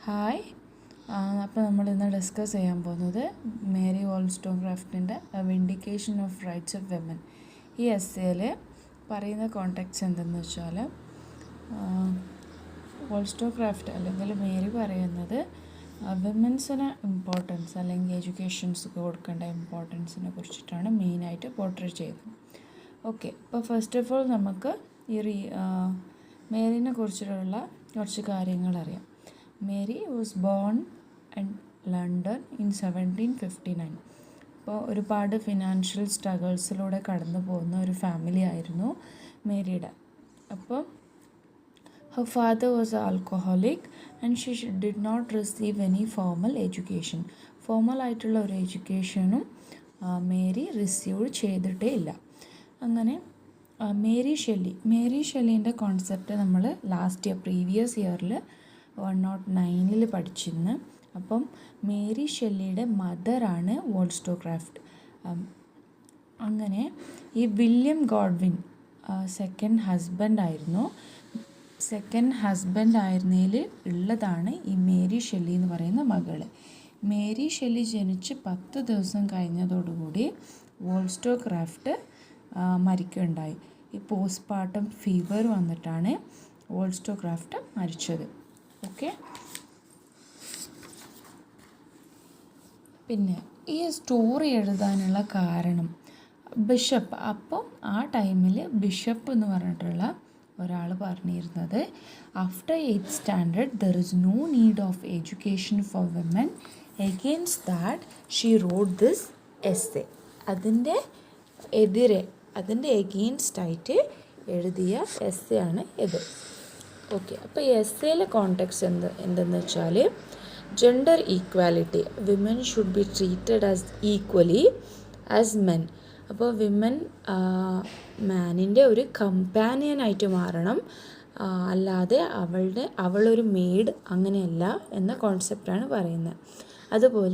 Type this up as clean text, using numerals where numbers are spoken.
Hi, അപ്പോൾ നമ്മളിന്ന് discuss ചെയ്യാൻ പോകുന്നത് മേരി വോൾസ്റ്റോക്രാഫ്റ്റിൻ്റെ vindication of rights of women. ഈ എസ്സേയിൽ പറയുന്ന കോണ്ടെക്സ്റ്റ് എന്തെന്ന് വെച്ചാൽ, വോൾസ്റ്റോക്രാഫ്റ്റ് അല്ലെങ്കിൽ മേരി പറയുന്നത് വിമൻസിന് ഇമ്പോർട്ടൻസ് അല്ലെങ്കിൽ എഡ്യൂക്കേഷൻസ് കൊടുക്കേണ്ട ഇമ്പോർട്ടൻസിനെ കുറിച്ചിട്ടാണ് മെയിനായിട്ട് പോർട്രേറ്റ് ചെയ്യുന്നത്. ഓക്കെ, അപ്പോൾ ഫസ്റ്റ് ഓഫ് ഓൾ നമുക്ക് ഈ മേരിനെ കുറിച്ചിട്ടുള്ള കുറച്ച് കാര്യങ്ങൾ അറിയാം. Mary was born in London in 1759. അപ്പോൾ ഒരുപാട് ഫിനാൻഷ്യൽ സ്ട്രഗിൾസിലൂടെ കടന്നു പോകുന്ന ഒരു ഫാമിലി ആയിരുന്നു മേരിയുടെ. അപ്പോൾ her father was an alcoholic and she did not receive any formal education. ഫോമലായിട്ടുള്ള ഒരു എഡ്യൂക്കേഷനും മേരി റിസീവ് ചെയ്തിട്ടേ ഇല്ല. അങ്ങനെ മേരി ഷെല്ലിൻ്റെ കോൺസെപ്റ്റ് നമ്മൾ പ്രീവിയസ് ഇയറിൽ 109 പഠിച്ചിരുന്നു. അപ്പം മേരി ഷെല്ലിയുടെ മദറാണ് വോൾസ്റ്റോക്രാഫ്റ്റ്. അങ്ങനെ ഈ വില്യം ഗോഡ്വിൻ സെക്കൻഡ് ഹസ്ബൻഡ് ഉള്ളതാണ് ഈ മേരി ഷെല്ലി എന്ന് പറയുന്ന മകൾ. മേരി ഷെല്ലി ജനിച്ച് 10 ദിവസം കഴിഞ്ഞതോടുകൂടി വോൾസ്റ്റോക്രാഫ്റ്റ് മരിക്കുകയുണ്ടായി. ഈ പോസ്റ്റ്പാർട്ടം ഫീവർ വന്നിട്ടാണ് വോൾസ്റ്റോക്രാഫ്റ്റ് മരിച്ചത്. ഓക്കെ, പിന്നെ ഈ സ്റ്റോറി എഴുതാനുള്ള കാരണം ബിഷപ്പ്. അപ്പം ആ ടൈമിൽ ബിഷപ്പ് എന്ന് പറഞ്ഞിട്ടുള്ള ഒരാൾ പറഞ്ഞിരുന്നത്, after 8th standard there is no need of education for women. Against that she wrote this essay. അതിൻ്റെ എഗെയിൻസ്റ്റായിട്ട് എഴുതിയ എസ്സേ ആണ് ഇത്. ഓക്കെ, അപ്പോൾ ഈ എസ്സേയിലെ കോണ്ടെക്സ്റ്റ് എന്തെന്ന് വെച്ചാൽ, gender equality, women should be treated as equally as men. അപ്പോൾ വിമൻ മാനിൻ്റെ ഒരു കമ്പാനിയനായിട്ട് മാറണം, അല്ലാതെ അവളൊരു മെയ്ഡ് അങ്ങനെയല്ല എന്ന കോൺസെപ്റ്റാണ് പറയുന്നത്. അതുപോലെ